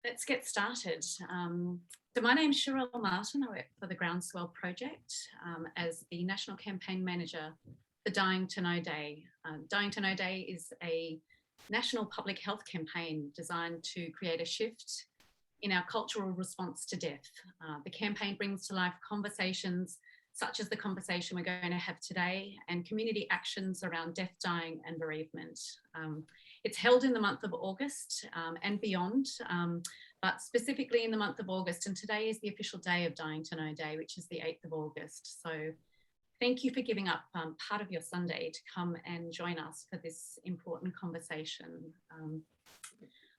Let's get started. So my name's Cherelle Martin. I work for the Groundswell Project as the National Campaign Manager for Dying to Know Day. Dying to Know Day is a national public health campaign designed to create a shift in our cultural response to death. The campaign brings to life conversations such as the conversation we're going to have today and community actions around death, dying and bereavement. It's held in the month of August and beyond, but specifically in the month of August. And today is the official day of Dying to Know Day, which is the 8th of August. So thank you for giving up part of your Sunday to come and join us for this important conversation.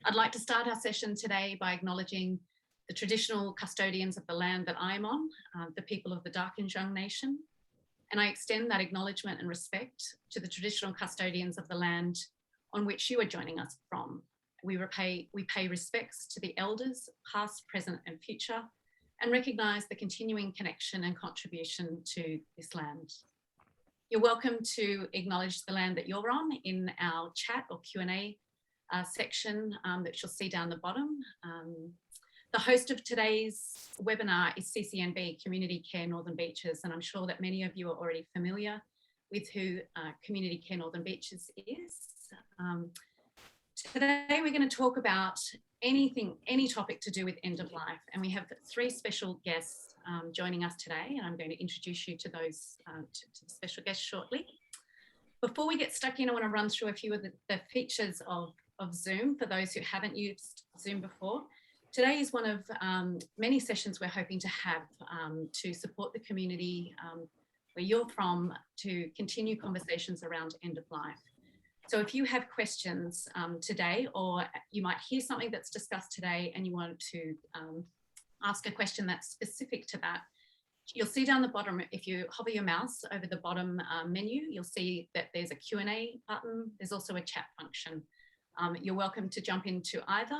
I'd like to start our session today by acknowledging the traditional custodians of the land that I'm on, the people of the Darkinjung Nation. And I extend that acknowledgement and respect to the traditional custodians of the land on which you are joining us from. We pay respects to the elders, past, present and future, and recognise the continuing connection and contribution to this land. You're welcome to acknowledge the land that you're on in our chat or Q&A section that you'll see down the bottom. The host of today's webinar is CCNB, Community Care Northern Beaches, and I'm sure that many of you are already familiar with who Community Care Northern Beaches is. Today we're going to talk about any topic to do with end of life, and we have 3 special guests joining us today, and I'm going to introduce you to those to the special guests shortly. Before we get stuck in, I want to run through a few of the features of Zoom for those who haven't used Zoom before. Today is one of many sessions we're hoping to have to support the community where you're from to continue conversations around end of life. So if you have questions today, or you might hear something that's discussed today and you want to ask a question that's specific to that, you'll see down the bottom, if you hover your mouse over the bottom menu, you'll see that there's a Q&A button. There's also a chat function. You're welcome to jump into either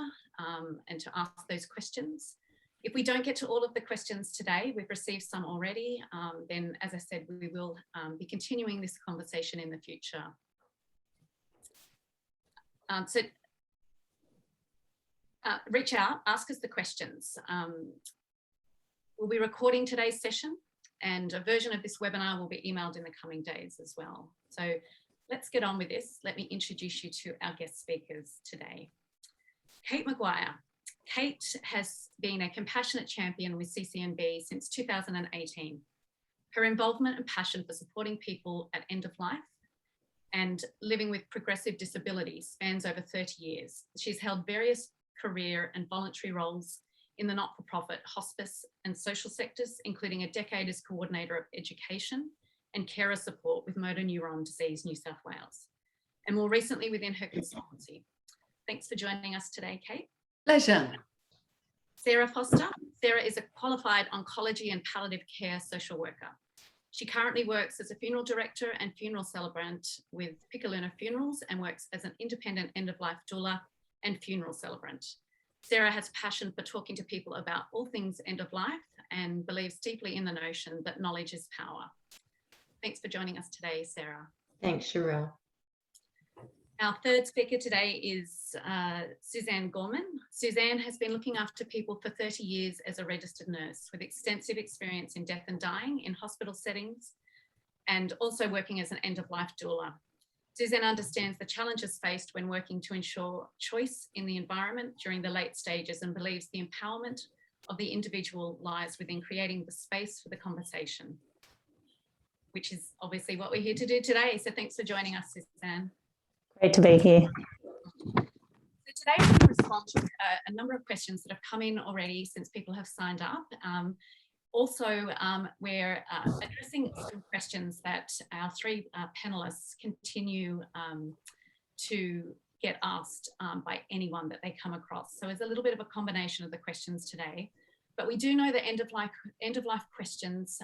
and to ask those questions. If we don't get to all of the questions today, we've received some already, then as I said, we will be continuing this conversation in the future. Reach out, ask us the questions. We'll be recording today's session and a version of this webinar will be emailed in the coming days as well. So let's get on with this. Let me introduce you to our guest speakers today. Kate Mcguire. Kate has been a compassionate champion with CCNB since 2018. Her involvement and passion for supporting people at end of life and living with progressive disability spans over 30 years. She's held various career and voluntary roles in the not-for-profit, hospice and social sectors, including a decade as coordinator of education and carer support with Motor Neurone Disease New South Wales, and more recently within her consultancy. Thanks for joining us today, Kate. Pleasure. Sarah Foster. Sarah is a qualified oncology and palliative care social worker. She currently works as a funeral director and funeral celebrant with Pickaluna Funerals and works as an independent end-of-life doula and funeral celebrant. Sarah has passion for talking to people about all things end of life and believes deeply in the notion that knowledge is power. Thanks for joining us today, Sarah. Thanks, Cherelle. Our third speaker today is Suzanne Gorman. Suzanne has been looking after people for 30 years as a registered nurse with extensive experience in death and dying in hospital settings and also working as an end-of-life doula. Suzanne understands the challenges faced when working to ensure choice in the environment during the late stages and believes the empowerment of the individual lies within creating the space for the conversation, which is obviously what we're here to do today. So thanks for joining us, Suzanne. Great to be here. So today we're going to respond to a number of questions that have come in already since people have signed up. We're addressing some questions that our 3 panelists continue to get asked by anyone that they come across. So it's a little bit of a combination of the questions today, but we do know that end of life questions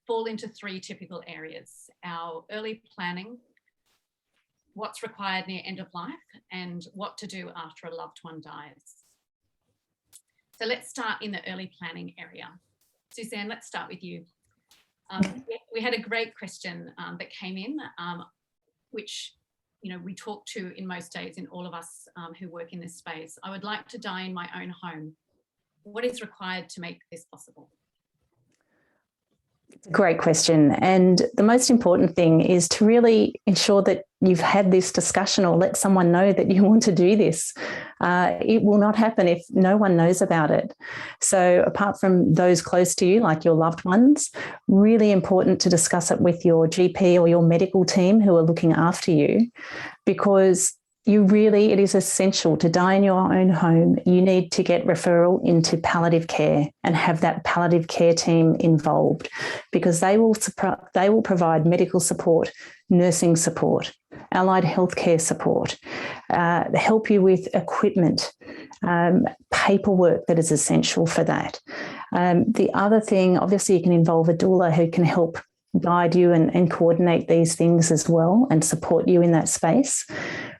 fall into 3 typical areas: our early planning, what's required near end of life, and what to do after a loved one dies. So let's start in the early planning area. Suzanne, let's start with you. We had a great question that came in, which we talk to in most days, in all of us who work in this space. I would like to die in my own home. What is required to make this possible? Great question. And the most important thing is to really ensure that you've had this discussion or let someone know that you want to do this. It will not happen if no one knows about it. So apart from those close to you, like your loved ones, really important to discuss it with your GP or your medical team who are looking after you, because it is essential to die in your own home. You need to get referral into palliative care and have that palliative care team involved, because they will provide medical support, nursing support, allied healthcare support, help you with equipment, paperwork that is essential for that. The other thing, obviously, you can involve a doula who can help guide you and coordinate these things as well and support you in that space.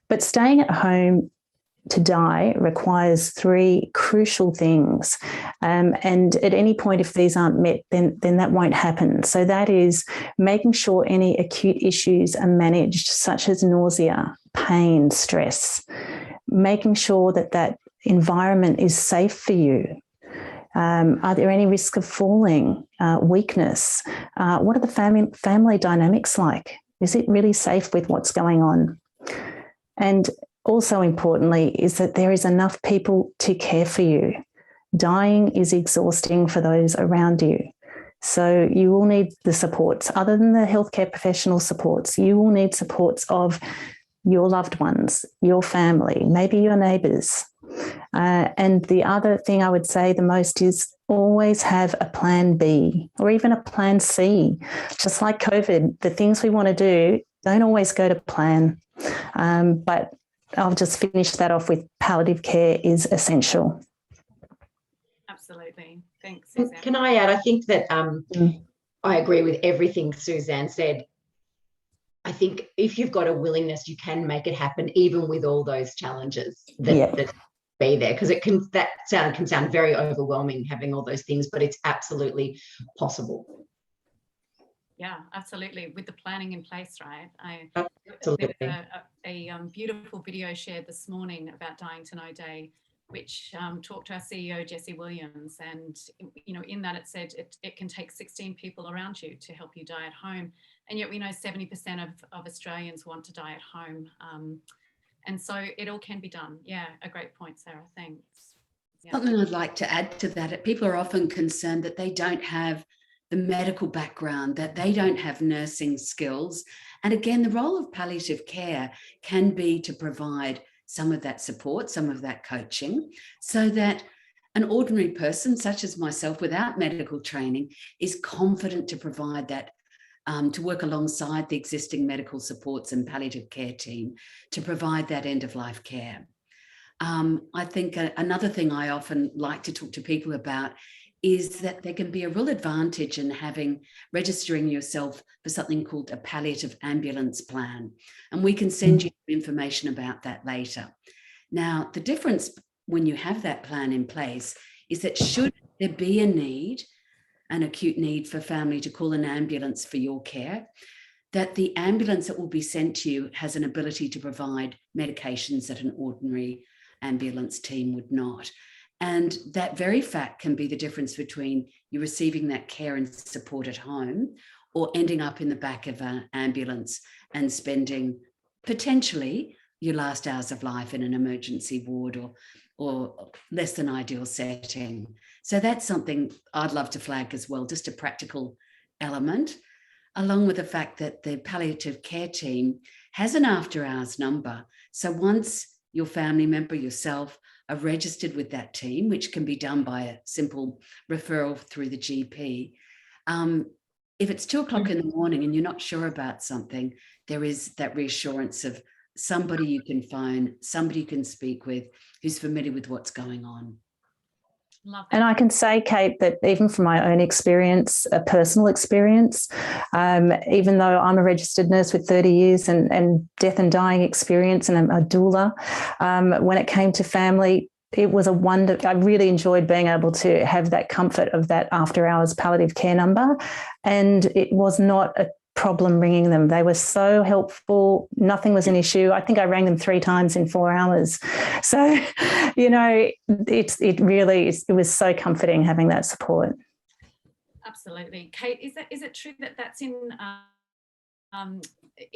But staying at home to die requires three crucial things. And at any point, if these aren't met, then that won't happen. So that is making sure any acute issues are managed, such as nausea, pain, stress, making sure that environment is safe for you. Are there any risk of falling, weakness? What are the family dynamics like? Is it really safe with what's going on? And also importantly is that there is enough people to care for you. Dying is exhausting for those around you. So you will need the supports. Other than the healthcare professional supports, you will need supports of your loved ones, your family, maybe your neighbours. And the other thing I would say the most is always have a plan B or even a plan C. Just like COVID, the things we want to do don't always go to plan. But I'll just finish that off with palliative care is essential. Absolutely. Thanks, Suzanne. Can I add? I think that I agree with everything Suzanne said. I think if you've got a willingness, you can make it happen, even with all those challenges that be there, because can sound very overwhelming having all those things, but it's absolutely possible. Yeah, absolutely. With the planning in place, right? Absolutely. There was a beautiful video shared this morning about Dying to Know Day, which talked to our CEO, Jessie Williams. And, in that it said it can take 16 people around you to help you die at home. And yet we know 70% of Australians want to die at home. And so it all can be done. Yeah, a great point, Sarah. Thanks. Yeah. Something I'd like to add to that, people are often concerned that they don't have the medical background, that they don't have nursing skills. And again, the role of palliative care can be to provide some of that support, some of that coaching, so that an ordinary person such as myself without medical training is confident to provide that, to work alongside the existing medical supports and palliative care team to provide that end-of-life care. I think another thing I often like to talk to people about is that there can be a real advantage in registering yourself for something called a palliative ambulance plan. And we can send you information about that later. Now, the difference when you have that plan in place is that should there be an acute need for family to call an ambulance for your care, that the ambulance that will be sent to you has an ability to provide medications that an ordinary ambulance team would not. And that very fact can be the difference between you receiving that care and support at home or ending up in the back of an ambulance and spending potentially your last hours of life in an emergency ward or less than ideal setting. So that's something I'd love to flag as well, just a practical element, along with the fact that the palliative care team has an after hours number. So once your family member, yourself, are registered with that team, which can be done by a simple referral through the GP. If it's 2 o'clock in the morning and you're not sure about something, there is that reassurance of somebody you can phone, somebody you can speak with who's familiar with what's going on. And I can say, Kate, that even from my own experience, a personal experience, even though I'm a registered nurse with 30 years and death and dying experience and I'm a doula, when it came to family, it was a wonder. I really enjoyed being able to have that comfort of that after hours palliative care number. And it was not a problem ringing them. They were so helpful. Nothing was an issue. I think I rang them 3 times in 4 hours. So, you know, it was so comforting having that support. Absolutely. Kate, is it true that that's in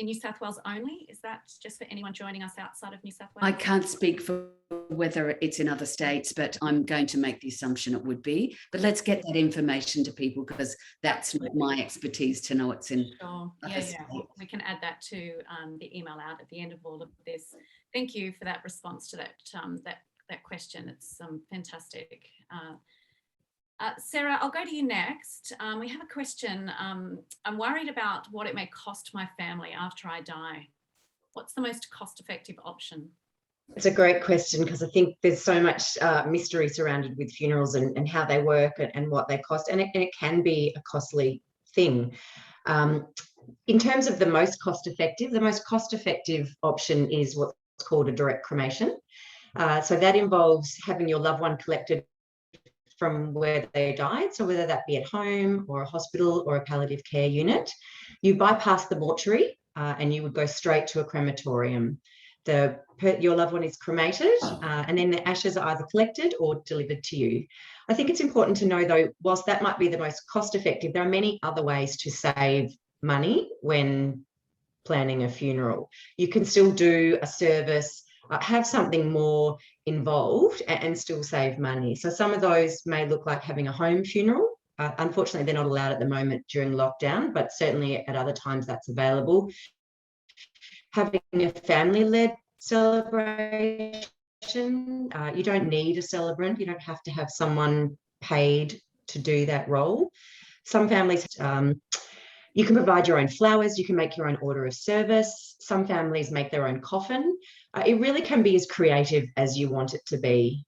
New South Wales only? Is that just for anyone joining us outside of New South Wales? I can't speak for whether it's in other states, but I'm going to make the assumption it would be. But let's get that information to people, because that's not my expertise to know it's in Sure. other Yeah. states. We can add that to the email out at the end of all of this. Thank you for that response to that question. It's fantastic. Sarah, I'll go to you next. We have a question. I'm worried about what it may cost my family after I die. What's the most cost-effective option? It's a great question, because I think there's so much mystery surrounded with funerals and how they work and what they cost, and it can be a costly thing. In terms of the most cost-effective option is what's called a direct cremation. So that involves having your loved one collected from where they died, so whether that be at home or a hospital or a palliative care unit. You bypass the mortuary and you would go straight to a crematorium. Your loved one is cremated and then the ashes are either collected or delivered to you. I think it's important to know, though, whilst that might be the most cost-effective, there are many other ways to save money when planning a funeral. You can still do a service, have something more involved and still save money. So some of those may look like having a home funeral. Unfortunately, they're not allowed at the moment during lockdown, but certainly at other times that's available. Having a family-led celebration. You don't need a celebrant. You don't have to have someone paid to do that role. Some families, you can provide your own flowers. You can make your own order of service. Some families make their own coffin. It really can be as creative as you want it to be.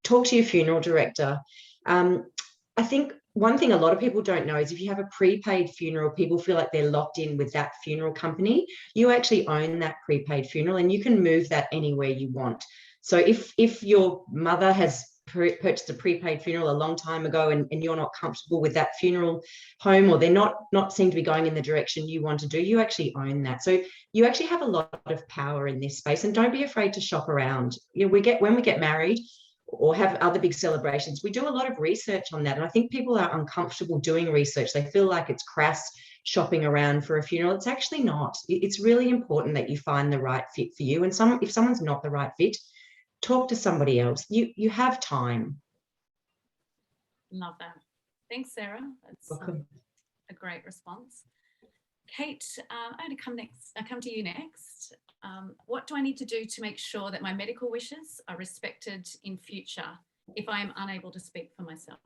Talk to your funeral director. I think one thing a lot of people don't know is if you have a prepaid funeral, people feel like they're locked in with that funeral company. You actually own that prepaid funeral and you can move that anywhere you want. So if your mother has purchased a prepaid funeral a long time ago and you're not comfortable with that funeral home, or they're not seem to be going in the direction you want to do, you actually own that. So you actually have a lot of power in this space, and don't be afraid to shop around. You know, when we get married or have other big celebrations, we do a lot of research on that. And I think people are uncomfortable doing research. They feel like it's crass shopping around for a funeral. It's actually not. It's really important that you find the right fit for you. And if someone's not the right fit, talk to somebody else. You have time. Love that. Thanks, Sarah. That's a great response. Kate, I'm going to come to you next. What do I need to do to make sure that my medical wishes are respected in future if I am unable to speak for myself?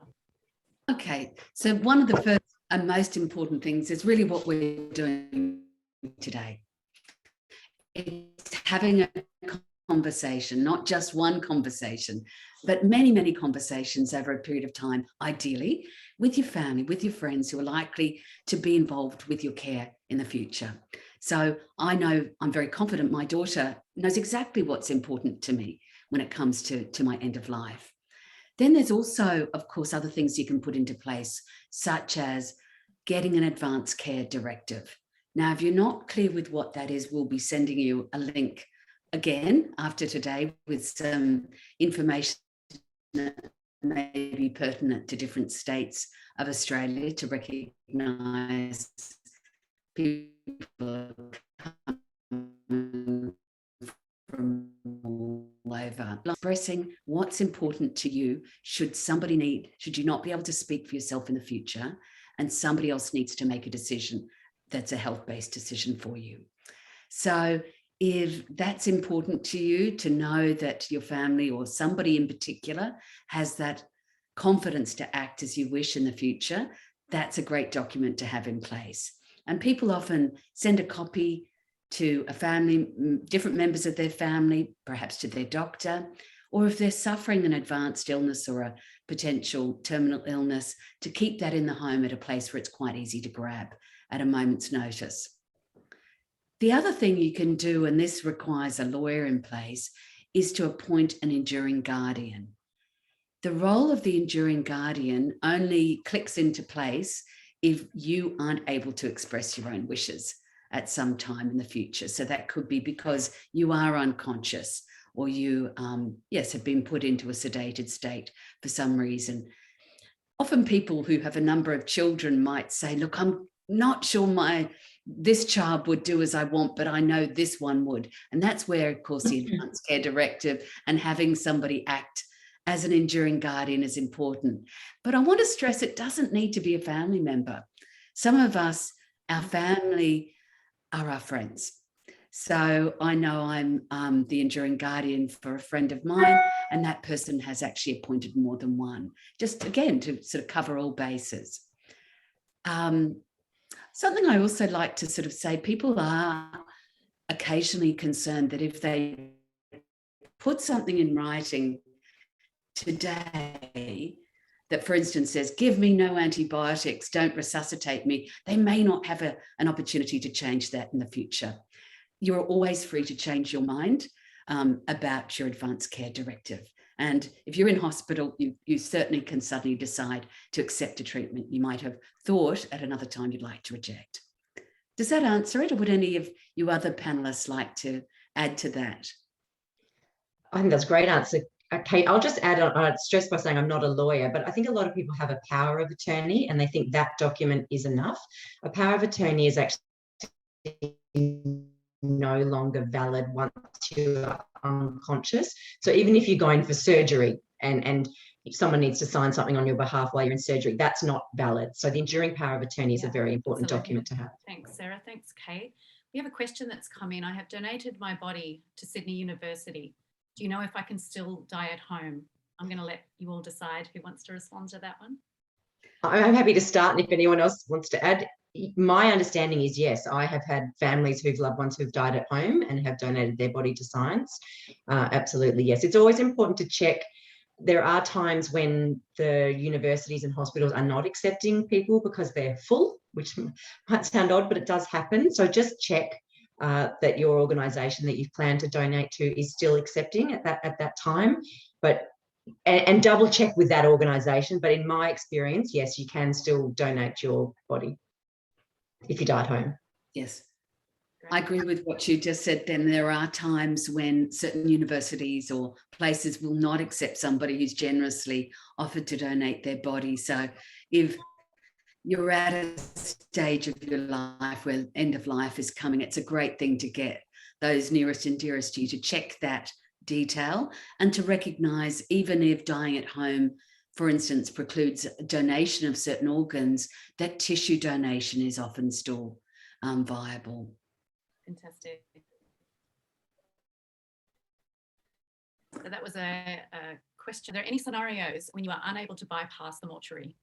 Okay, so one of the first and most important things is really what we're doing today. It's having a conversation, not just one conversation, but many, many conversations over a period of time, ideally with your family, with your friends who are likely to be involved with your care in the future. So I know, I'm very confident my daughter knows exactly what's important to me when it comes to my end of life. Then there's also, of course, other things you can put into place, such as getting an advanced care directive. Now, if you're not clear with what that is, we'll be sending you a link again after today with some information that may be pertinent to different states of Australia to recognise people from all over. Expressing what's important to you should you not be able to speak for yourself in the future and somebody else needs to make a decision that's a health-based decision for you. So if that's important to you, to know that your family or somebody in particular has that confidence to act as you wish in the future, that's a great document to have in place. And people often send a copy to a family, different members of their family, perhaps to their doctor, or if they're suffering an advanced illness or a potential terminal illness, to keep that in the home at a place where it's quite easy to grab at a moment's notice. The other thing you can do, and this requires a lawyer in place, is to appoint an enduring guardian. The role of the enduring guardian only clicks into place if you aren't able to express your own wishes at some time in the future. So that could be because you are unconscious, or you, yes, have been put into a sedated state for some reason. Often people who have a number of children might say, look, I'm not sure this child would do as I want, but I know this one would. And that's where, of course, the Advanced Care Directive and having somebody act as an enduring guardian is important. But I want to stress it doesn't need to be a family member. Some of us, our family are our friends. So I know I'm the enduring guardian for a friend of mine, and that person has actually appointed more than one, just again to sort of cover all bases. Something I also like to sort of say, people are occasionally concerned that if they put something in writing today that, for instance, says, give me no antibiotics, don't resuscitate me, they may not have an opportunity to change that in the future. You're always free to change your mind about your Advanced Care Directive. And if you're in hospital, you certainly can suddenly decide to accept a treatment you might have thought at another time you'd like to reject. Does that answer it, or would any of you other panelists like to add to that? I think that's a great answer, Kate. I'll just add, I'd stress by saying I'm not a lawyer, but I think a lot of people have a power of attorney and they think that document is enough. A power of attorney is actually no longer valid once you're unconscious. So even if you're going for surgery and if someone needs to sign something on your behalf while you're in surgery, that's not valid. So the enduring power of attorney is a very important document to have. Thanks, Sarah. Thanks, Kate. We have a question that's come in. I have donated my body to Sydney University. Do you know if I can still die at home? I'm going to let you all decide who wants to respond to that one. I'm happy to start, and if anyone else wants to add. My understanding is yes, I have had families whose loved ones who've died at home and have donated their body to science. Absolutely, yes. It's always important to check. There are times when the universities and hospitals are not accepting people because they're full, which might sound odd, but it does happen. So just check that your organisation that you've planned to donate to is still accepting at that time. But and double check with that organisation. But in my experience, yes, you can still donate your body if you die at home. Yes, I agree with what you just said. Then there are times when certain universities or places will not accept somebody who's generously offered to donate their body. So if you're at a stage of your life where end of life is coming, it's a great thing to get those nearest and dearest to you to check that detail and to recognise, even if dying at home, for instance, precludes donation of certain organs, that tissue donation is often still viable. Fantastic. So that was a question. Are there any scenarios when you are unable to bypass the mortuary?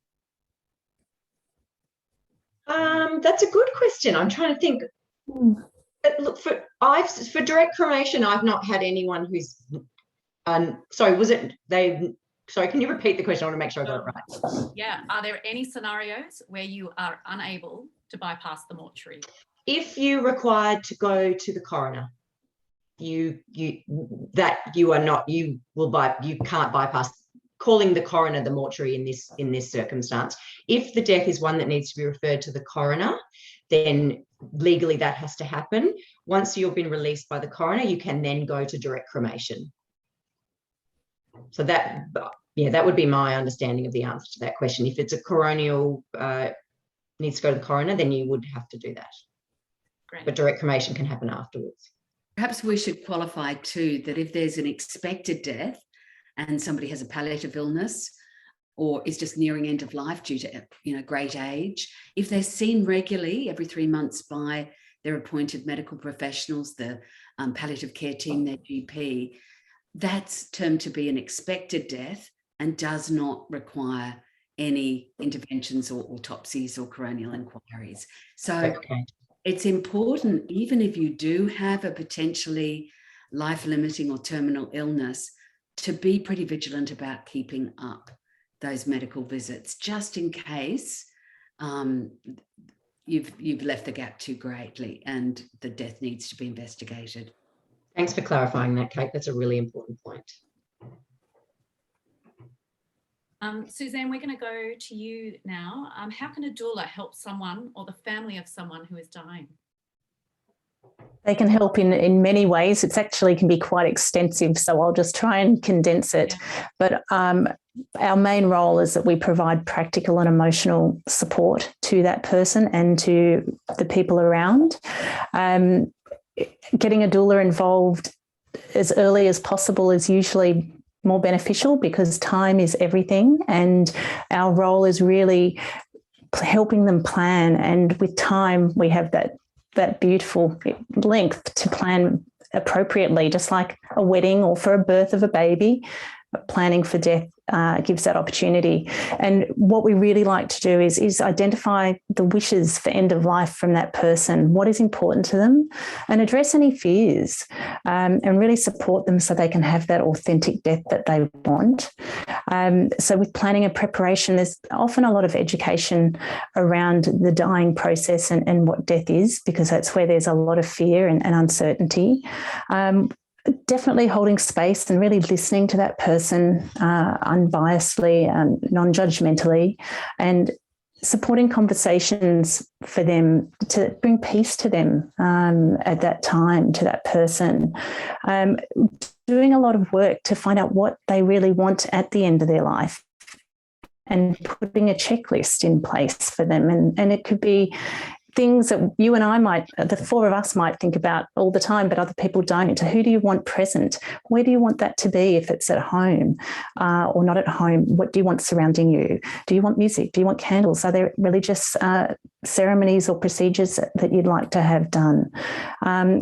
That's a good question. I'm trying to think. Look, for direct cremation, I've not had anyone who's sorry, can you repeat the question? I want to make sure I got it right. Yeah. Are there any scenarios where you are unable to bypass the mortuary? If you're required to go to the coroner, you can't bypass calling the coroner the mortuary in this circumstance. If the death is one that needs to be referred to the coroner, then legally that has to happen. Once you've been released by the coroner, you can then go to direct cremation. So that would be my understanding of the answer to that question. If it's a coronial needs to go to the coroner, then you would have to do that. Great. But direct cremation can happen afterwards. Perhaps we should qualify too that if there's an expected death and somebody has a palliative illness or is just nearing end of life due to great age, if they're seen regularly every 3 months by their appointed medical professionals, the palliative care team, their GP, that's termed to be an expected death and does not require any interventions or autopsies or coronial inquiries. So it's important, even if you do have a potentially life-limiting or terminal illness, to be pretty vigilant about keeping up those medical visits, just in case you've left the gap too greatly and the death needs to be investigated. Thanks for clarifying that, Kate. That's a really important point. Suzanne, we're going to go to you now. How can a doula help someone or the family of someone who is dying? They can help in many ways. It actually can be quite extensive, so I'll just try and condense it. Yeah. But our main role is that we provide practical and emotional support to that person and to the people around. Getting a doula involved as early as possible is usually more beneficial because time is everything, and our role is really helping them plan. And with time, we have that beautiful length to plan appropriately, just like a wedding or for a birth of a baby. Planning for death gives that opportunity. And what we really like to do is identify the wishes for end of life from that person, what is important to them, and address any fears, and really support them so they can have that authentic death that they want. So with planning and preparation, there's often a lot of education around the dying process and what death is, because that's where there's a lot of fear and uncertainty. Definitely holding space and really listening to that person unbiasedly and non-judgmentally, and supporting conversations for them to bring peace to them at that time, to that person. Doing a lot of work to find out what they really want at the end of their life and putting a checklist in place for them. And it could be things that you and I might, the four of us might think about all the time, but other people don't. So who do you want present? Where do you want that to be if it's at home or not at home? What do you want surrounding you? Do you want music? Do you want candles? Are there religious ceremonies or procedures that you'd like to have done?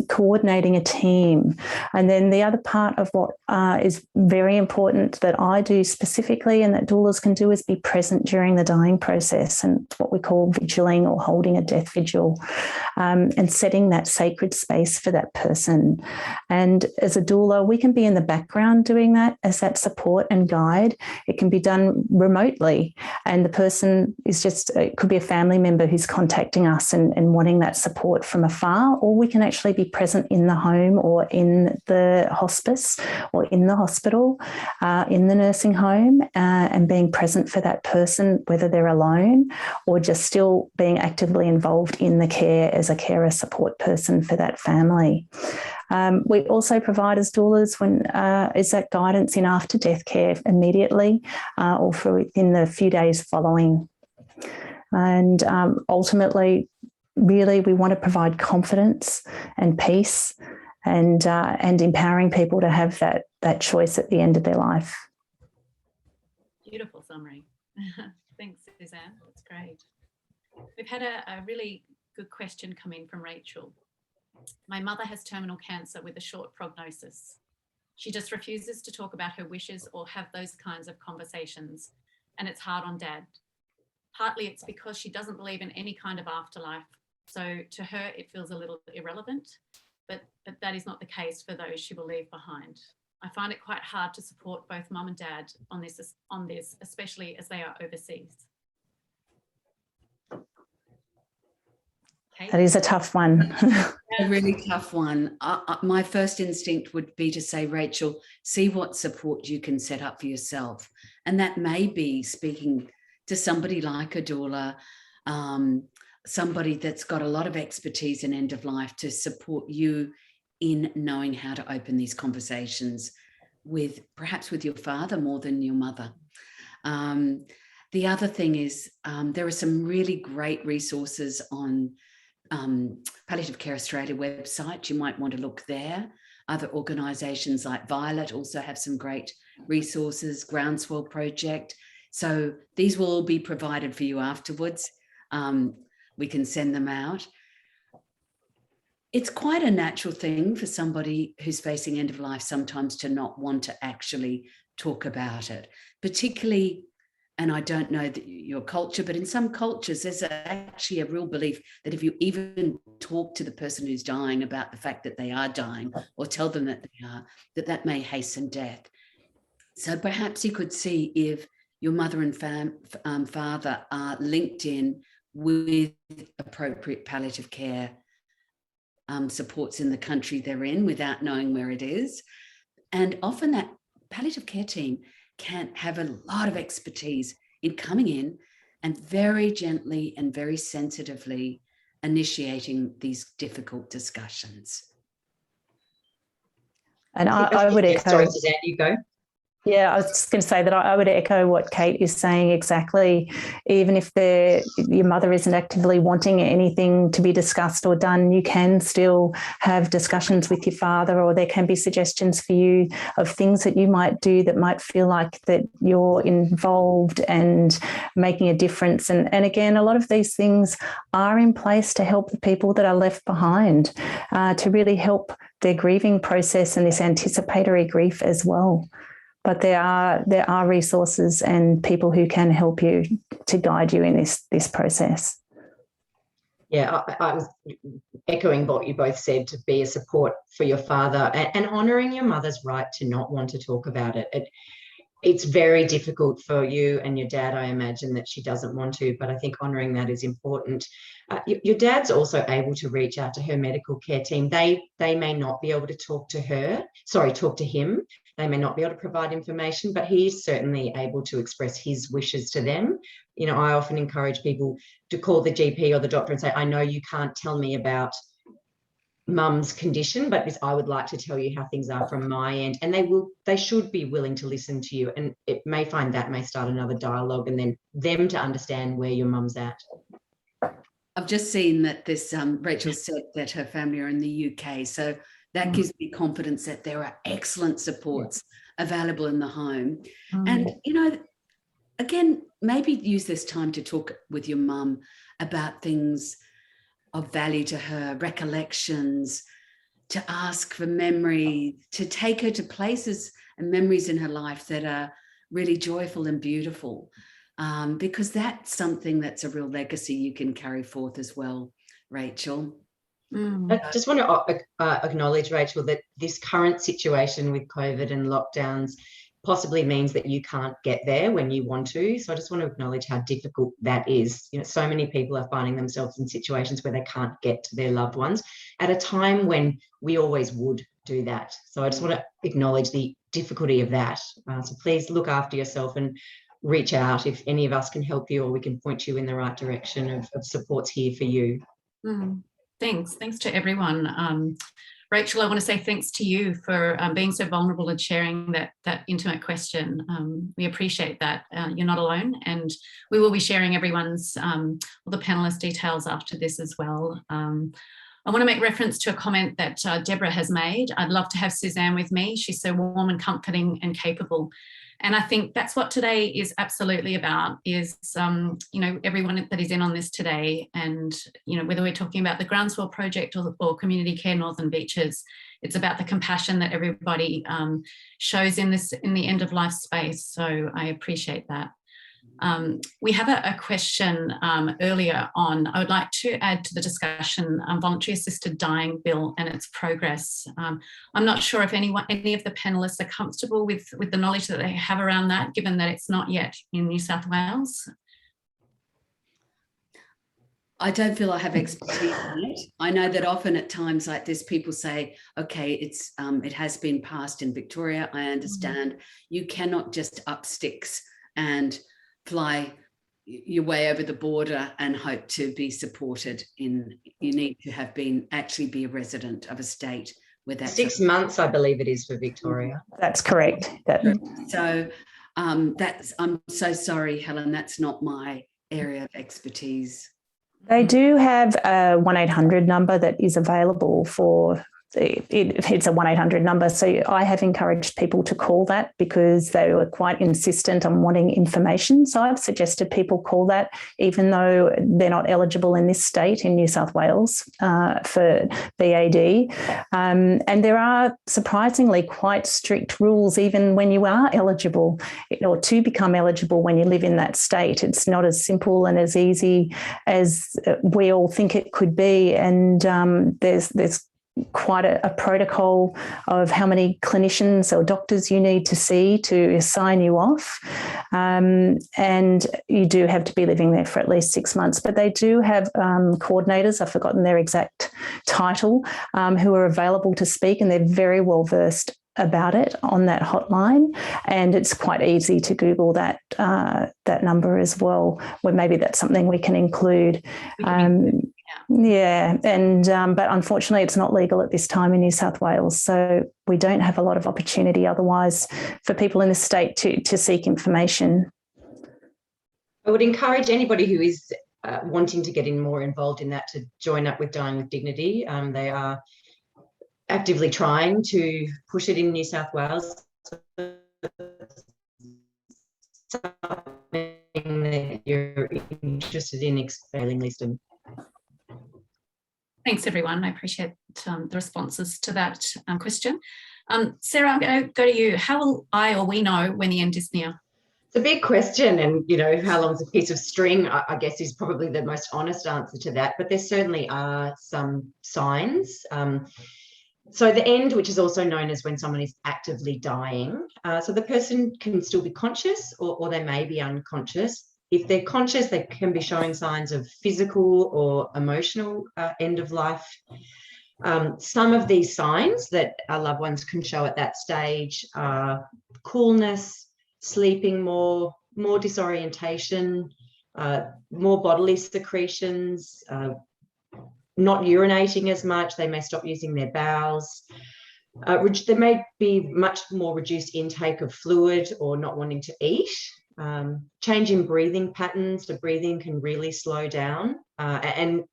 Coordinating a team. And then the other part of what is very important that I do specifically and that doulas can do is be present during the dying process, and what we call vigiling or holding a death vigil, and setting that sacred space for that person. And as a doula, we can be in the background doing that as that support and guide. It can be done remotely, and the person is just, it could be a family member who's contacting us and wanting that support from afar, or we can actually be present in the home or in the hospice or in the hospital, in the nursing home, and being present for that person, whether they're alone or just still being actively involved in the care as a carer support person for that family. We also provide as doulas when is that guidance in after death care immediately or for within the few days following. And ultimately, really, we want to provide confidence and peace and empowering people to have that choice at the end of their life. Beautiful summary. Thanks, Suzanne. That's great. We've had a really good question come in from Rachel. My mother has terminal cancer with a short prognosis. She just refuses to talk about her wishes or have those kinds of conversations, and it's hard on Dad. Partly it's because she doesn't believe in any kind of afterlife, so to her it feels a little irrelevant, but that is not the case for those she will leave behind. I find it quite hard to support both Mum and Dad on this, especially as they are overseas. That is a tough one. A really tough one. My first instinct would be to say, Rachel, see what support you can set up for yourself. And that may be speaking to somebody like a doula, somebody that's got a lot of expertise in end of life to support you in knowing how to open these conversations with, perhaps with your father more than your mother. The other thing is there are some really great resources on Palliative Care Australia website. You might want to look there. Other organisations like Violet also have some great resources, Groundswell Project. So these will all be provided for you afterwards. We can send them out. It's quite a natural thing for somebody who's facing end of life sometimes to not want to actually talk about it, particularly, and I don't know your culture, but in some cultures, there's actually a real belief that if you even talk to the person who's dying about the fact that they are dying or tell them that they are, that may hasten death. So perhaps you could see if your mother and father are linked in with appropriate palliative care supports in the country they're in without knowing where it is. And often that palliative care team can have a lot of expertise in coming in and very gently and very sensitively initiating these difficult discussions. And I would echo. Sorry, Suzanne, you go. Yeah, I was just going to say that I would echo what Kate is saying exactly. Even if your mother isn't actively wanting anything to be discussed or done, you can still have discussions with your father, or there can be suggestions for you of things that you might do that might feel like that you're involved and making a difference. And again, a lot of these things are in place to help the people that are left behind, to really help their grieving process and this anticipatory grief as well. But there are resources and people who can help you to guide you in this process. Yeah, I was echoing what you both said, to be a support for your father and honouring your mother's right to not want to talk about it. It's very difficult for you and your dad, I imagine, that she doesn't want to, but I think honouring that is important. Your dad's also able to reach out to her medical care team. They may not be able to talk to him. They may not be able to provide information, but he's certainly able to express his wishes to them. You know, I often encourage people to call the GP or the doctor and say, I know you can't tell me about mum's condition, but I would like to tell you how things are from my end. And they should be willing to listen to you. And it may start another dialogue, and then them to understand where your mum's at. I've just seen that this Rachel said that her family are in the UK. So that gives me confidence that there are excellent supports available in the home. And, you know, again, maybe use this time to talk with your mum about things of value to her, recollections, to ask for memory, to take her to places and memories in her life that are really joyful and beautiful, because that's something that's a real legacy you can carry forth as well, Rachel. I just want to acknowledge, Rachel, that this current situation with COVID and lockdowns possibly means that you can't get there when you want to. So I just want to acknowledge how difficult that is. You know, so many people are finding themselves in situations where they can't get to their loved ones at a time when we always would do that. So I just want to acknowledge the difficulty of that. So please look after yourself and reach out if any of us can help you, or we can point you in the right direction of supports here for you. Thanks to everyone. Rachel, I want to say thanks to you for being so vulnerable and sharing that intimate question. We appreciate that. You're not alone, and we will be sharing everyone's, all the panelists' details after this as well. I want to make reference to a comment that Deborah has made. I'd love to have Suzanne with me. She's so warm and comforting and capable. And I think that's what today is absolutely about, is, you know, everyone that is in on this today, and, you know, whether we're talking about the Groundswell Project or Community Care Northern Beaches, it's about the compassion that everybody shows in the end of life space. So I appreciate that. We have a question earlier on. I would like to add to the discussion voluntary assisted dying bill and its progress. I'm not sure if any of the panelists are comfortable with the knowledge that they have around that, given that it's not yet in New South Wales. I don't feel I have expertise on it. I know that often at times like this, people say, okay, it has been passed in Victoria. I understand. You cannot just up sticks and fly your way over the border and hope to be supported you need to have actually be a resident of a state where that's 6 months, I believe it is for Victoria. That's correct. So I'm so sorry, Helen, that's not my area of expertise. They do have a 1-800 number that is available for it's a 1-800 number. So I have encouraged people to call that because they were quite insistent on wanting information. So I've suggested people call that, even though they're not eligible in this state, in New South Wales, for BAD. And there are surprisingly quite strict rules, even when you are eligible, or to become eligible when you live in that state. It's not as simple and as easy as we all think it could be. And there's quite a protocol of how many clinicians or doctors you need to see to sign you off. And you do have to be living there for at least 6 months. But they do have coordinators, I've forgotten their exact title, who are available to speak, and they're very well versed about it on that hotline, and it's quite easy to Google that that number as well, where maybe that's something we can include. Yeah, and but unfortunately it's not legal at this time in New South Wales, so we don't have a lot of opportunity otherwise for people in the state to seek information. I would encourage anybody who is wanting to get more involved in that to join up with Dying with Dignity. They are actively trying to push it in New South Wales. Something that you're interested in expanding list. Thanks, everyone. I appreciate the responses to that question. Sarah, I'm going to go to you. How will I or we know when the end is near? It's a big question, and how long's a piece of string, I guess, is probably the most honest answer to that, but there certainly are some signs. So the end, which is also known as when someone is actively dying, so the person can still be conscious or they may be unconscious. If they're conscious, they can be showing signs of physical or emotional end of life. Some of these signs that our loved ones can show at that stage are coolness, sleeping more disorientation, more bodily secretions, not urinating as much. They may stop using their bowels. There may be much more reduced intake of fluid or not wanting to eat. Change in breathing patterns. The breathing can really slow down. And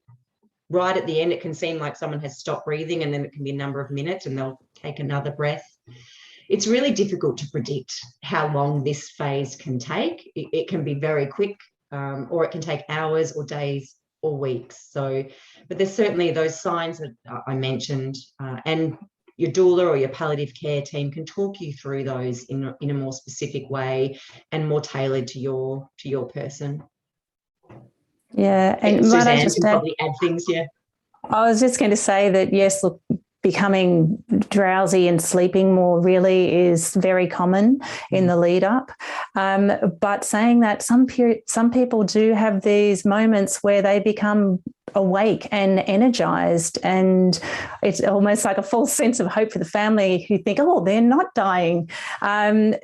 right at the end, it can seem like someone has stopped breathing, and then it can be a number of minutes and they'll take another breath. It's really difficult to predict how long this phase can take. It can be very quick, or it can take hours or days or weeks. So, but there's certainly those signs that I mentioned, and your doula or your palliative care team can talk you through those in a more specific way and more tailored to your person. Yeah, and Suzanne can probably add things. Yeah, I was just going to say that yes, look, becoming drowsy and sleeping more really is very common in the lead up. But saying that, some people do have these moments where they become awake and energized, and it's almost like a false sense of hope for the family who think, oh, they're not dying. And,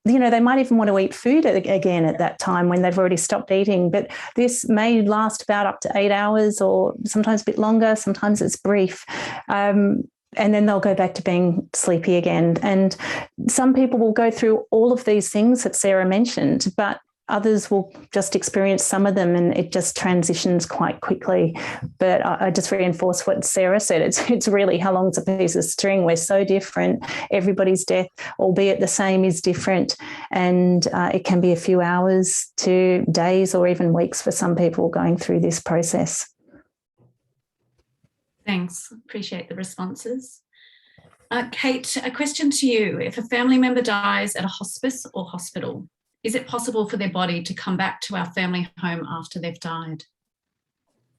they might even want to eat food again at that time when they've already stopped eating. But this may last about up to 8 hours, or sometimes a bit longer. Sometimes it's brief. And then they'll go back to being sleepy again. And some people will go through all of these things that Sarah mentioned, but others will just experience some of them, and it just transitions quite quickly. But I just reinforce what Sarah said. It's really how long's a piece of string. We're so different. Everybody's death, albeit the same, is different. And it can be a few hours to days or even weeks for some people going through this process. Thanks. Appreciate the responses. Kate, a question to you. If a family member dies at a hospice or hospital, is it possible for their body to come back to our family home after they've died?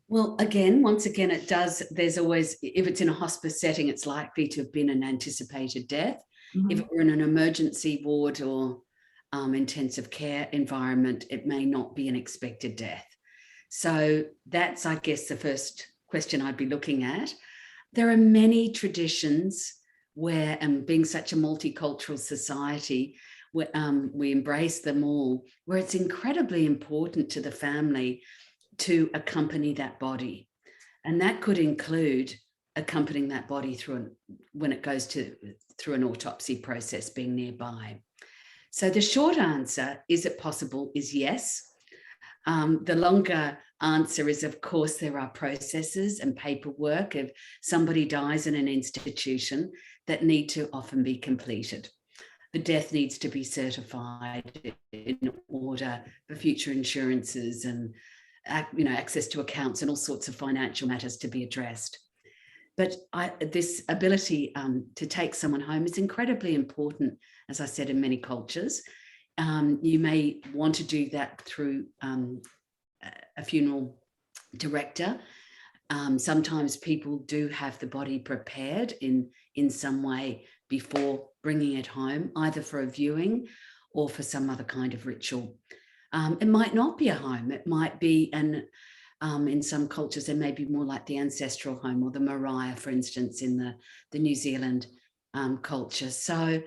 Well, once again, it does. There's always, if it's in a hospice setting, it's likely to have been an anticipated death. Mm-hmm. If it were in an emergency ward or intensive care environment, it may not be an expected death. So that's, I guess, the first question I'd be looking at. There are many traditions where, and being such a multicultural society, we embrace them all, where it's incredibly important to the family to accompany that body. And that could include accompanying that body when it goes through an autopsy process, being nearby. So the short answer, is it possible, is yes. The longer answer is, of course, there are processes and paperwork if somebody dies in an institution that need to often be completed. The death needs to be certified in order for future insurances and access to accounts and all sorts of financial matters to be addressed. But this ability to take someone home is incredibly important, as I said, in many cultures. You may want to do that through a funeral director. Sometimes people do have the body prepared in some way before bringing it home, either for a viewing or for some other kind of ritual. It might not be a home. It might be in some cultures, there may be more like the ancestral home or the Mcguire, for instance, in the New Zealand culture. So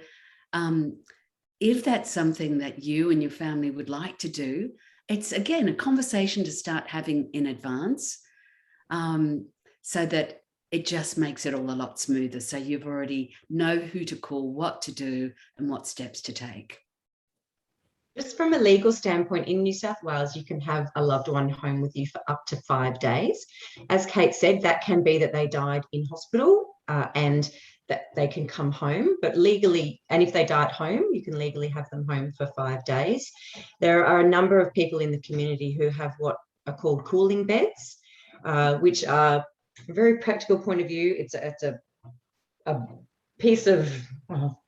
if that's something that you and your family would like to do, it's, again, a conversation to start having in advance, so that it just makes it all a lot smoother. So you've already know who to call, what to do, and what steps to take. Just from a legal standpoint, in New South Wales, you can have a loved one home with you for up to 5 days. As Kate said, that can be that they died in hospital and that they can come home, but legally, and if they die at home, you can legally have them home for 5 days. There are a number of people in the community who have what are called cooling beds, which are a very practical point of view. It's a piece of,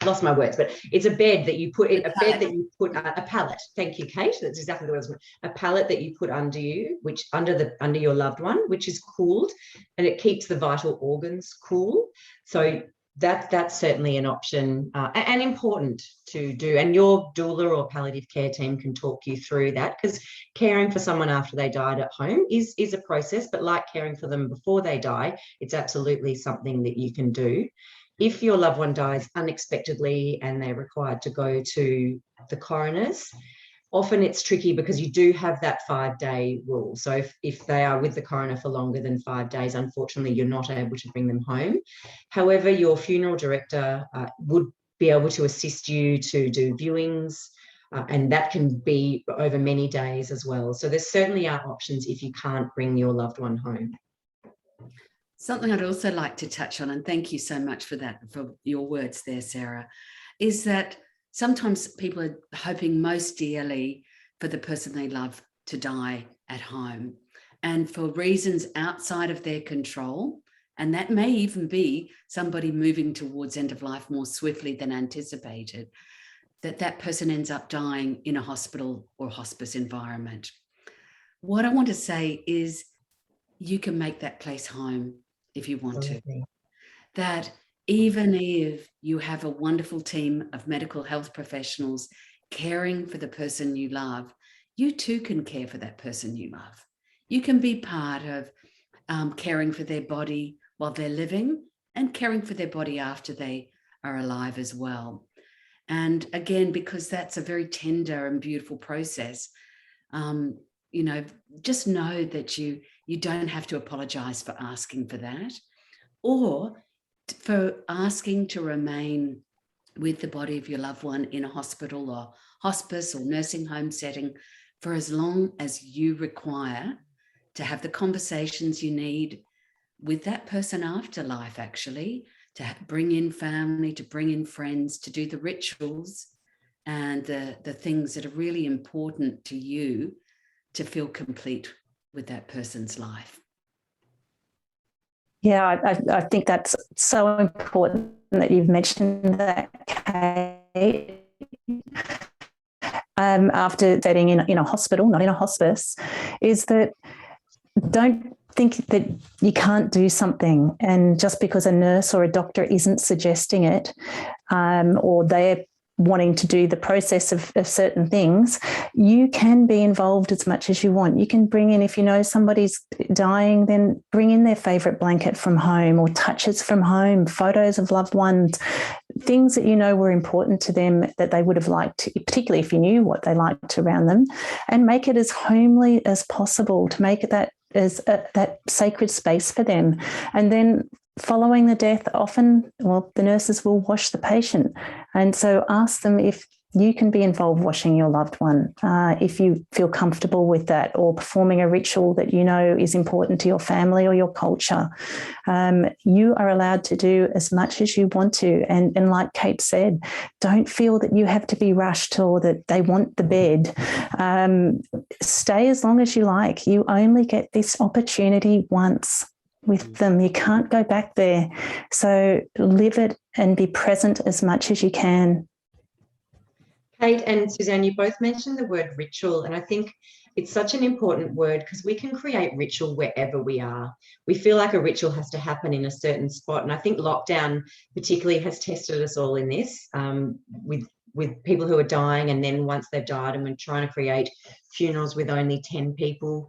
lost my words, but it's a bed that you put in, a bed that you put, a pallet. Thank you, Kate. That's exactly what I was. A pallet that you put under you, which under your loved one, which is cooled, and it keeps the vital organs cool. So that's certainly an option and important to do. And your doula or palliative care team can talk you through that, because caring for someone after they died at home is a process, but like caring for them before they die, it's absolutely something that you can do. If your loved one dies unexpectedly and they're required to go to the coroner's, often it's tricky because you do have that 5-day rule. So if they are with the coroner for longer than 5 days, unfortunately, you're not able to bring them home. However, your funeral director would be able to assist you to do viewings, and that can be over many days as well. So there certainly are options if you can't bring your loved one home. Something I'd also like to touch on, and thank you so much for that, for your words there, Sarah, is that sometimes people are hoping most dearly for the person they love to die at home, and for reasons outside of their control. And that may even be somebody moving towards end of life more swiftly than anticipated, that person ends up dying in a hospital or hospice environment. What I want to say is you can make that place home if you want to. That even if you have a wonderful team of medical health professionals caring for the person you love, you too can care for that person you love. You can be part of caring for their body while they're living and caring for their body after they are alive as well. And again, because that's a very tender and beautiful process, you know, just know that you don't have to apologize for asking for that, or for asking to remain with the body of your loved one in a hospital or hospice or nursing home setting for as long as you require to have the conversations you need with that person after life, actually, to bring in family, to bring in friends, to do the rituals and the things that are really important to you to feel complete with that person's life. Yeah, I think that's so important that you've mentioned that, Kate. After setting in a hospital, not in a hospice, is that don't think that you can't do something, and just because a nurse or a doctor isn't suggesting it, or they're wanting to do the process of certain things, you can be involved as much as you want. You can bring in, if you know somebody's dying, then bring in their favourite blanket from home or touches from home, photos of loved ones, things that you know were important to them that they would have liked, particularly if you knew what they liked around them, and make it as homely as possible to make it that as that sacred space for them. And then following the death, often, well, the nurses will wash the patient. And so ask them if you can be involved washing your loved one, if you feel comfortable with that, or performing a ritual that you know is important to your family or your culture. You are allowed to do as much as you want to. And like Kate said, don't feel that you have to be rushed or that they want the bed. Stay as long as you like. You only get this opportunity once with them. You can't go back there. So live it and be present as much as you can. Kate and Suzanne, you both mentioned the word ritual, and I think it's such an important word because we can create ritual wherever we are. We feel like a ritual has to happen in a certain spot, and I think lockdown particularly has tested us all in this, with people who are dying, and then once they've died and we're trying to create funerals with only 10 people,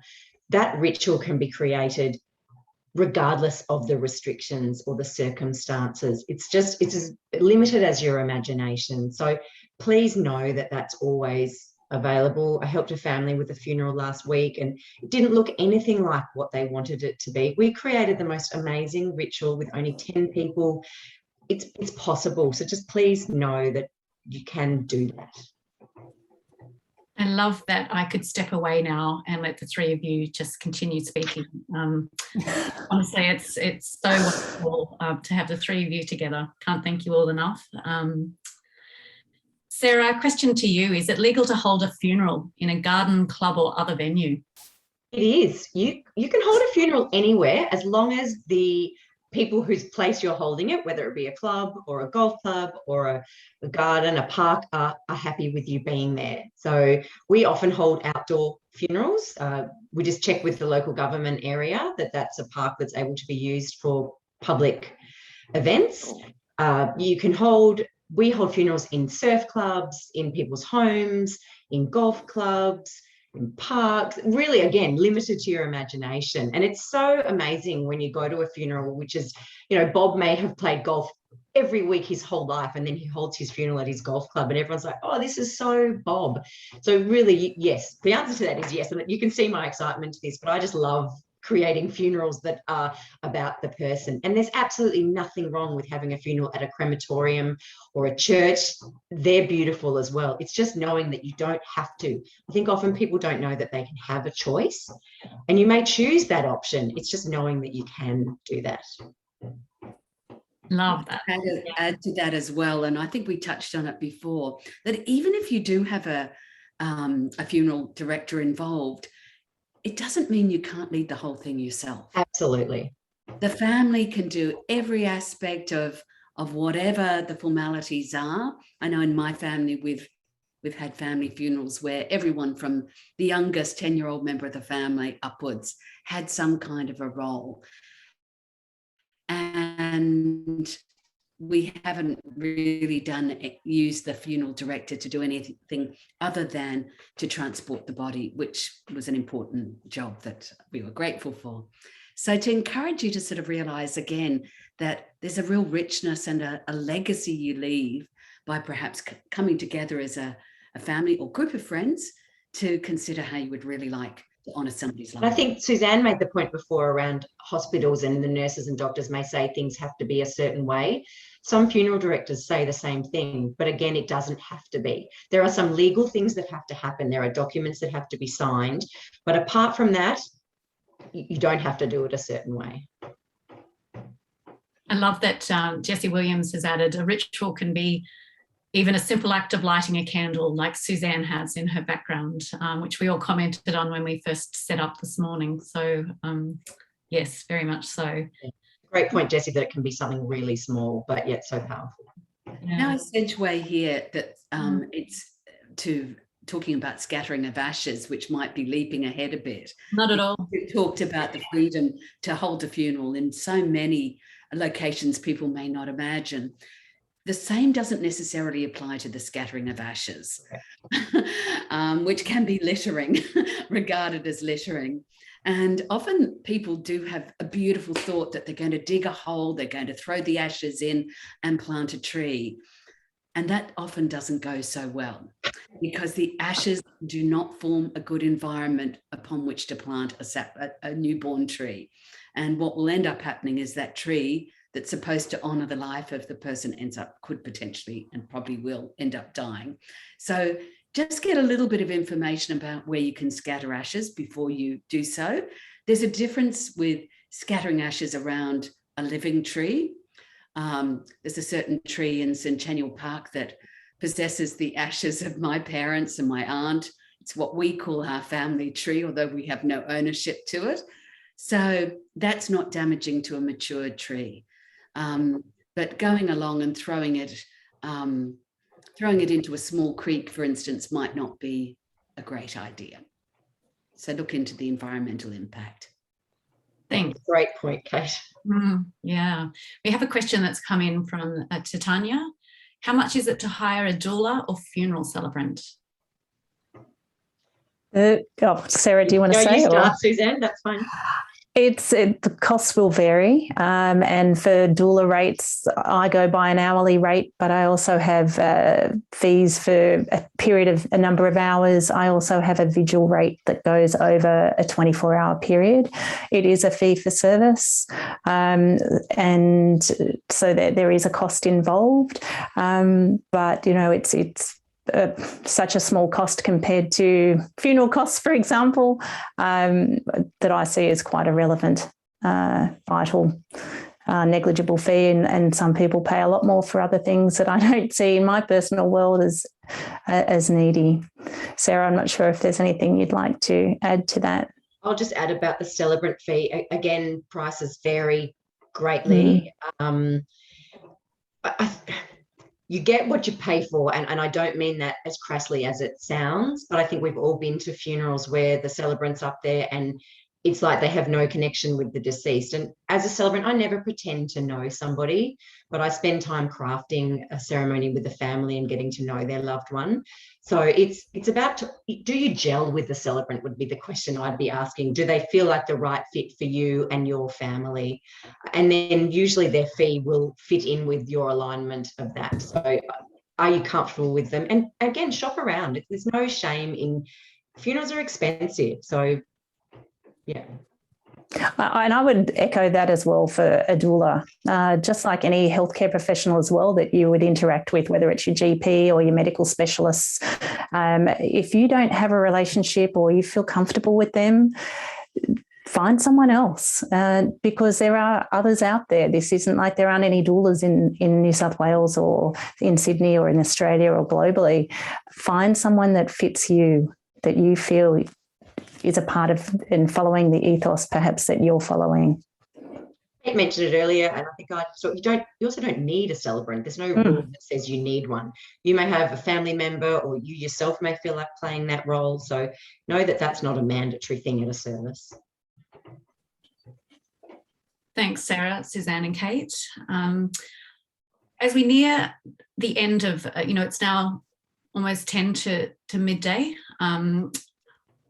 that ritual can be created regardless of the restrictions or the circumstances. It's as limited as your imagination. So please know that that's always available. I helped a family with a funeral last week, and it didn't look anything like what they wanted it to be. We created the most amazing ritual with only 10 people. It's possible. So just please know that you can do that. I love that I could step away now and let the three of you just continue speaking. Honestly, it's so wonderful to have the three of you together. Can't thank you all enough. Sarah, a question to you. Is it legal to hold a funeral in a garden, club or other venue? It is. You can hold a funeral anywhere as long as the people whose place you're holding it, whether it be a club or a golf club or a garden, a park, are happy with you being there. So we often hold outdoor funerals. We just check with the local government area that that's a park that's able to be used for public events. We hold funerals in surf clubs, in people's homes, in golf clubs, in parks, really, again, limited to your imagination. And it's so amazing when you go to a funeral, which is, Bob may have played golf every week his whole life, and then he holds his funeral at his golf club, and everyone's like, oh, this is so Bob. So really, yes, the answer to that is yes. And you can see my excitement to this, but I just love creating funerals that are about the person. And there's absolutely nothing wrong with having a funeral at a crematorium or a church. They're beautiful as well. It's just knowing that you don't have to. I think often people don't know that they can have a choice, and you may choose that option. It's just knowing that you can do that. Love that. Add to that as well, and I think we touched on it before, that even if you do have a funeral director involved, it doesn't mean you can't lead the whole thing yourself. Absolutely. The family can do every aspect of whatever the formalities are. I know in my family, we've had family funerals where everyone from the youngest 10-year-old member of the family upwards had some kind of a role. And we haven't really used the funeral director to do anything other than to transport the body, which was an important job that we were grateful for. So to encourage you to sort of realize again that there's a real richness and a legacy you leave by perhaps coming together as a family or group of friends to consider how you would really like to honour somebody's life. I think Suzanne made the point before around hospitals, and the nurses and doctors may say things have to be a certain way. Some funeral directors say the same thing, but again, it doesn't have to be. There are some legal things that have to happen. There are documents that have to be signed. But apart from that, you don't have to do it a certain way. I love that Jessie Williams has added a ritual can be even a simple act of lighting a candle like Suzanne has in her background, which we all commented on when we first set up this morning. So yes, very much so. Great point, Jessie, that it can be something really small, but yet so powerful. Yeah. Now a segue here that it's to talking about scattering of ashes, which might be leaping ahead a bit. Not at all. We talked about the freedom to hold a funeral in so many locations people may not imagine. The same doesn't necessarily apply to the scattering of ashes, which can be littering, regarded as littering. And often people do have a beautiful thought that they're going to dig a hole, they're going to throw the ashes in and plant a tree. And that often doesn't go so well because the ashes do not form a good environment upon which to plant a newborn tree. And what will end up happening is that tree that's supposed to honour the life of the person could potentially and probably will end up dying. So just get a little bit of information about where you can scatter ashes before you do so. There's a difference with scattering ashes around a living tree. There's a certain tree in Centennial Park that possesses the ashes of my parents and my aunt. It's what we call our family tree, although we have no ownership to it. So that's not damaging to a matured tree. But going along and throwing it into a small creek, for instance, might not be a great idea. So look into the environmental impact. Thanks. Great point, Kate. Yeah. We have a question that's come in from Titania. How much is it to hire a doula or funeral celebrant? Sarah, do you want to say? You start, Suzanne, that's fine. The costs will vary, and for doula rates, I go by an hourly rate, but I also have fees for a number of hours. I also have a vigil rate that goes over a 24-hour period. It is a fee for service, and so there is a cost involved, but it's such a small cost compared to funeral costs, for example, that I see as quite a relevant, vital, negligible fee. And some people pay a lot more for other things that I don't see in my personal world as needy. Sarah, I'm not sure if there's anything you'd like to add to that. I'll just add about the Celebrant fee. Again, prices vary greatly. You get what you pay for, and I don't mean that as crassly as it sounds, but I think we've all been to funerals where the celebrant's up there and it's like they have no connection with the deceased. And as a celebrant, I never pretend to know somebody, but I spend time crafting a ceremony with the family and getting to know their loved one. So it's about, do you gel with the celebrant would be the question I'd be asking. Do they feel like the right fit for you and your family? And then usually their fee will fit in with your alignment of that. So are you comfortable with them? And again, shop around. There's no shame in, funerals are expensive. So yeah. And I would echo that as well for a doula, just like any healthcare professional as well that you would interact with, whether it's your GP or your medical specialists. If you don't have a relationship or you feel comfortable with them, find someone else, because there are others out there. This isn't like there aren't any doulas in New South Wales or in Sydney or in Australia or globally. Find someone that fits you, that you feel is a part of and following the ethos perhaps that you're following. I mentioned it earlier, and I think you also don't need a celebrant. There's no rule that says you need one. You may have a family member, or you yourself may feel like playing that role. So know that that's not a mandatory thing at a service. Thanks, Sarah, Suzanne and Kate. As we near the end of, it's now almost 10 to midday.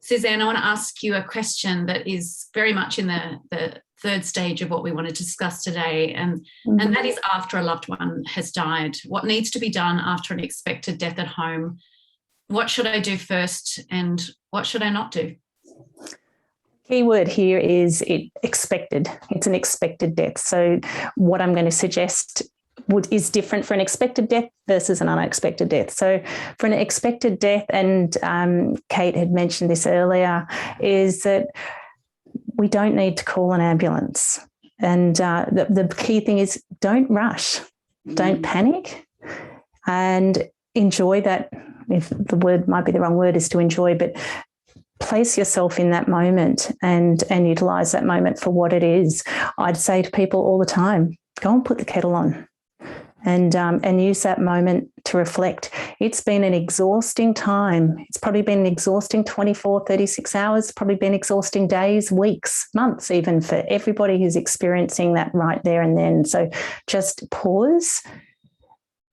Suzanne, I want to ask you a question that is very much in the third stage of what we want to discuss today, and that is after a loved one has died. What needs to be done after an expected death at home? What should I do first, and what should I not do? Key word here is expected. It's an expected death. So what I'm going to suggest is different for an expected death versus an unexpected death. So for an expected death, and Kate had mentioned this earlier, is that we don't need to call an ambulance. And the key thing is don't rush, don't panic, and enjoy that. If the word might be the wrong word is to enjoy, but place yourself in that moment and utilise that moment for what it is. I'd say to people all the time, go and put the kettle on. And use that moment to reflect. It's been an exhausting time. It's probably been an exhausting 24, 36 hours, probably been exhausting days, weeks, months even, for everybody who's experiencing that right there and then. So just pause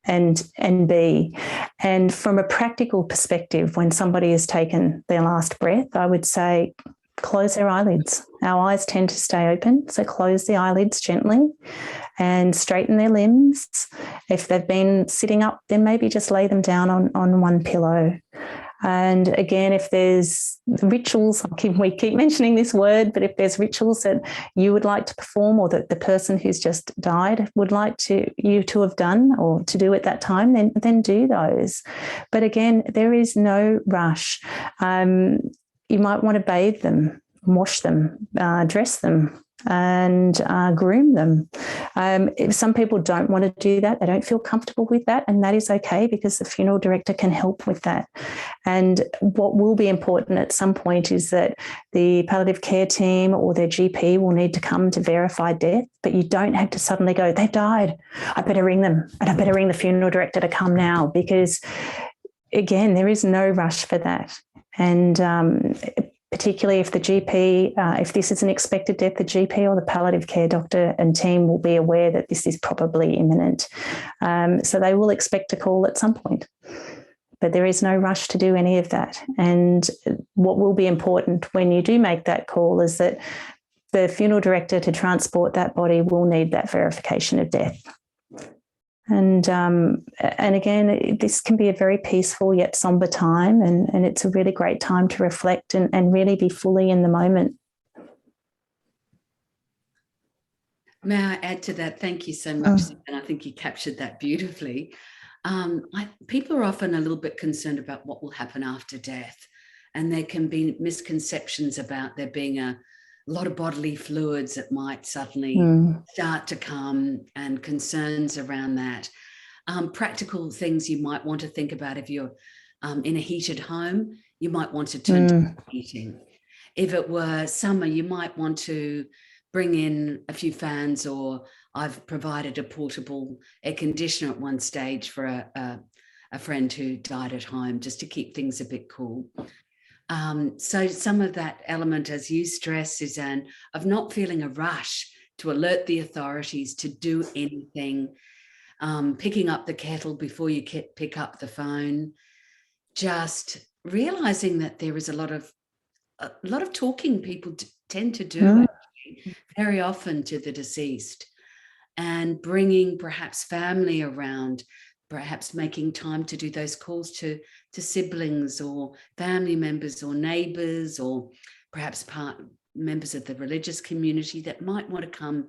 and be. And from a practical perspective, when somebody has taken their last breath, I would say close their eyelids. Our eyes tend to stay open, so close the eyelids gently and straighten their limbs. If they've been sitting up, then maybe just lay them down on one pillow. And again, if there's rituals, we keep mentioning this word, but if there's rituals that you would like to perform, or that the person who's just died would like you to have done or to do at that time, then do those. But again, there is no rush. You might want to bathe them, wash them, dress them, and groom them. If some people don't want to do that, they don't feel comfortable with that, and that is okay, because the funeral director can help with that. And what will be important at some point is that the palliative care team or their GP will need to come to verify death, but you don't have to suddenly go, they've died, I better ring them, and I better ring the funeral director to come now, because again, there is no rush for that. And particularly if the GP, if this is an expected death, the GP or the palliative care doctor and team will be aware that this is probably imminent. So they will expect a call at some point. But there is no rush to do any of that. And what will be important when you do make that call is that the funeral director to transport that body will need that verification of death. And again, this can be a very peaceful yet somber time, and it's a really great time to reflect and really be fully in the moment. May I add to that? Thank you so much, and I think you captured that beautifully. People are often a little bit concerned about what will happen after death, and there can be misconceptions about there being a lot of bodily fluids that might suddenly start to come, and concerns around that. Practical things you might want to think about: if you're in a heated home, you might want to turn to heating. If it were summer, you might want to bring in a few fans, or I've provided a portable air conditioner at one stage for a friend who died at home, just to keep things a bit cool. So some of that element, as you stress, Suzanne, of not feeling a rush to alert the authorities to do anything, picking up the kettle before you pick up the phone, just realizing that there is a lot of talking people tend to do very often to the deceased, and bringing perhaps family around, perhaps making time to do those calls to siblings or family members or neighbours, or perhaps members of the religious community that might want to come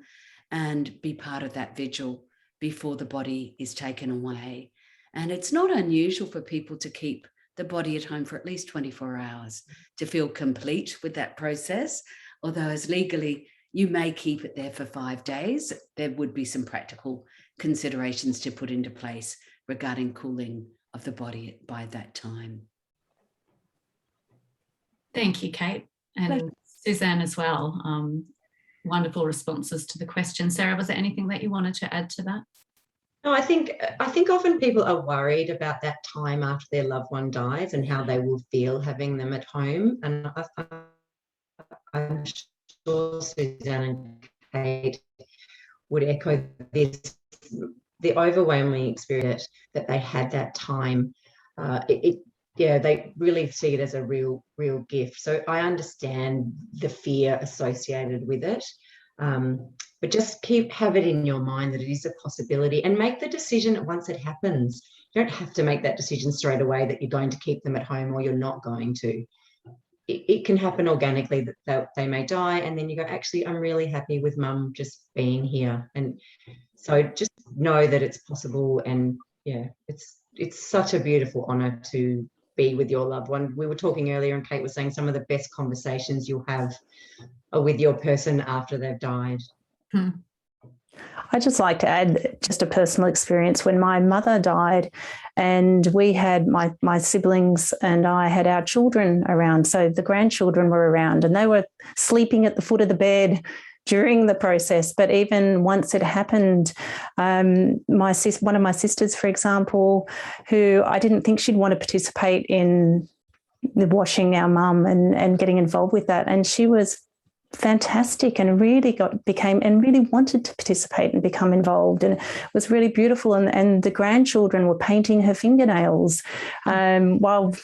and be part of that vigil before the body is taken away. And it's not unusual for people to keep the body at home for at least 24 hours to feel complete with that process. Although as legally, you may keep it there for 5 days, there would be some practical considerations to put into place regarding cooling of the body by that time. Thank you, Kate, and Suzanne as well. Wonderful responses to the question. Sarah, was there anything that you wanted to add to that? No, I think often people are worried about that time after their loved one dies and how they will feel having them at home. And I'm sure Suzanne and Kate would echo this. The overwhelming experience that they had that time, they really see it as a real gift. So I understand the fear associated with it, but just have it in your mind that it is a possibility, and make the decision once it happens. You don't have to make that decision straight away that you're going to keep them at home or you're not going to. It can happen organically that they may die, and then you go, actually, I'm really happy with mum just being here. And so just know that it's possible. And yeah, it's such a beautiful honour to be with your loved one. We were talking earlier, and Kate was saying some of the best conversations you'll have are with your person after they've died. I'd just like to add just a personal experience. When my mother died, and we had my siblings and I had our children around, so the grandchildren were around, and they were sleeping at the foot of the bed during the process. But even once it happened, one of my sisters, for example, who I didn't think she'd want to participate in the washing our mum and getting involved with that, and she was fantastic and really really wanted to participate and become involved, and it was really beautiful. And the grandchildren were painting her fingernails while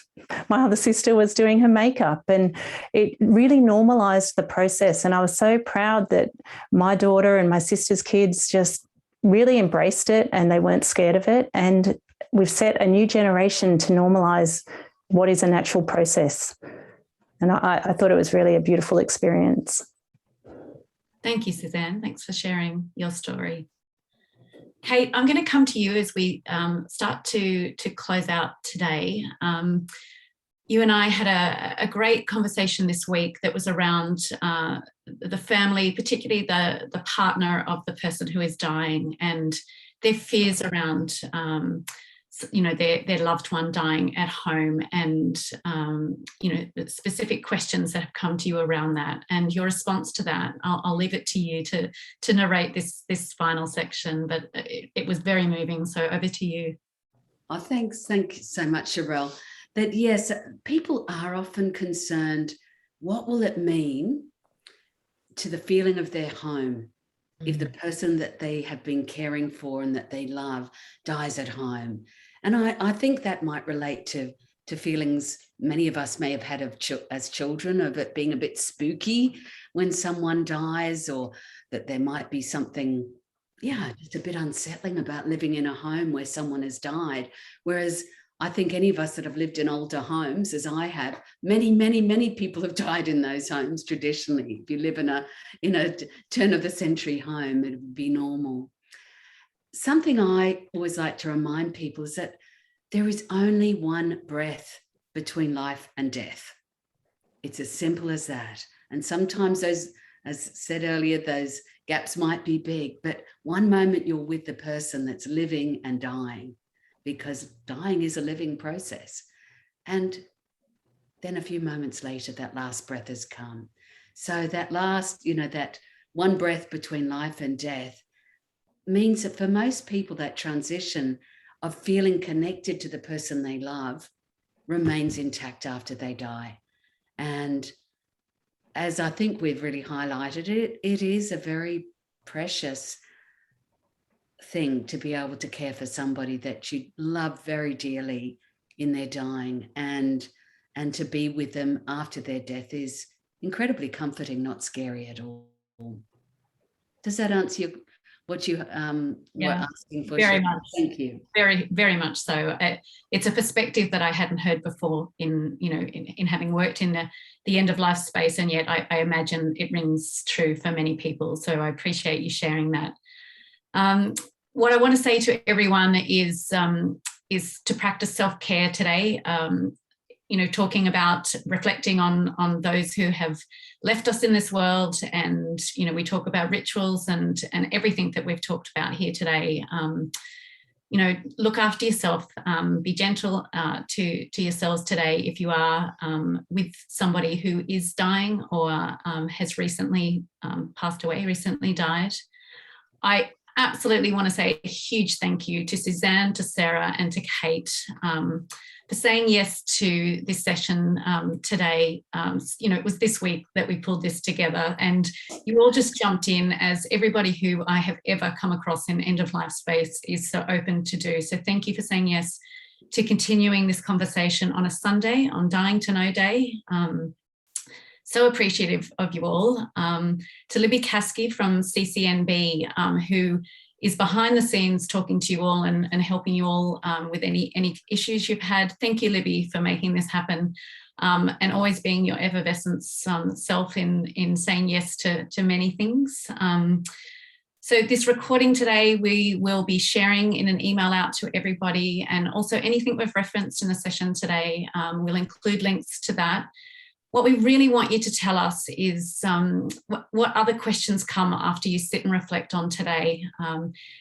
my other sister was doing her makeup, and it really normalized the process. And I was so proud that my daughter and my sister's kids just really embraced it, and they weren't scared of it. And we've set a new generation to normalize what is a natural process. And I thought it was really a beautiful experience. Thank you, Suzanne. Thanks for sharing your story. Kate, I'm going to come to you as we start to close out today. You and I had a great conversation this week that was around the family, particularly the partner of the person who is dying, and their fears around their loved one dying at home, and the specific questions that have come to you around that, and your response to that. I'll leave it to you to narrate this final section, but it was very moving. So over to you. Oh, thanks. Thank you so much, Cherelle. That yes, people are often concerned, what will it mean to the feeling of their home if the person that they have been caring for and that they love dies at home? And I think that might relate to to feelings many of us may have had as children, of it being a bit spooky when someone dies, or that there might be something, just a bit unsettling about living in a home where someone has died. Whereas I think any of us that have lived in older homes, as I have, many people have died in those homes traditionally. If you live in a turn of the century home, it would be normal. Something I always like to remind people is that there is only one breath between life and death. It's as simple as that. And sometimes those, as said earlier, those gaps might be big, but one moment you're with the person that's living and dying, because dying is a living process. And then a few moments later, that last breath has come. So that last, that one breath between life and death means that for most people, that transition of feeling connected to the person they love remains intact after they die. And as I think we've really highlighted it, it is a very precious thing to be able to care for somebody that you love very dearly in their dying, and to be with them after their death is incredibly comforting, not scary at all. Does that answer what you were asking for? Very much. Thank you. Very, very much so. It's a perspective that I hadn't heard before in having worked in the end of life space, and yet I imagine it rings true for many people. So I appreciate you sharing that. What I want to say to everyone is to practice self-care today. Talking about reflecting on those who have left us in this world, and we talk about rituals and everything that we've talked about here today. Look after yourself, be gentle to yourselves today if you are with somebody who is dying or has recently passed away, recently died. I absolutely want to say a huge thank you to Suzanne, to Sarah, and to Kate for saying yes to this session today. It was this week that we pulled this together, and you all just jumped in, as everybody who I have ever come across in end of life space is so open to do. So thank you for saying yes to continuing this conversation on a Sunday, on Dying to Know Day. So appreciative of you all. To Libby Caskey from CCNB, who is behind the scenes talking to you all and helping you all with any issues you've had. Thank you, Libby, for making this happen, and always being your effervescent self in saying yes to many things. So this recording today, we will be sharing in an email out to everybody, and also anything we've referenced in the session today, we'll include links to that. What we really want you to tell us is what other questions come after you sit and reflect on today.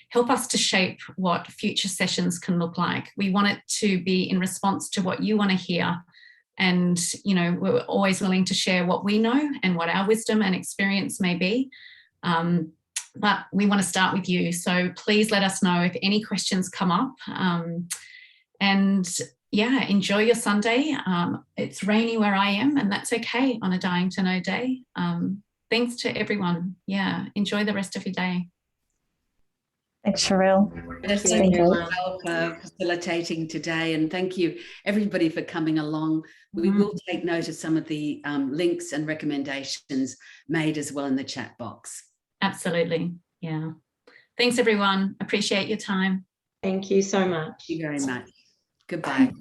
Help us to shape what future sessions can look like. We want it to be in response to what you want to hear. And, we're always willing to share what we know and what our wisdom and experience may be. But we want to start with you. So please let us know if any questions come up. Enjoy your Sunday. It's rainy where I am, and that's okay on a Dying to Know Day. Thanks to everyone. Enjoy the rest of your day. Thanks, Cherelle. Thank you for facilitating today, and thank you everybody for coming along. We will take note of some of the links and recommendations made as well in the chat box. Absolutely. Yeah. Thanks, everyone. Appreciate your time. Thank you so much. Thank you very much. Goodbye.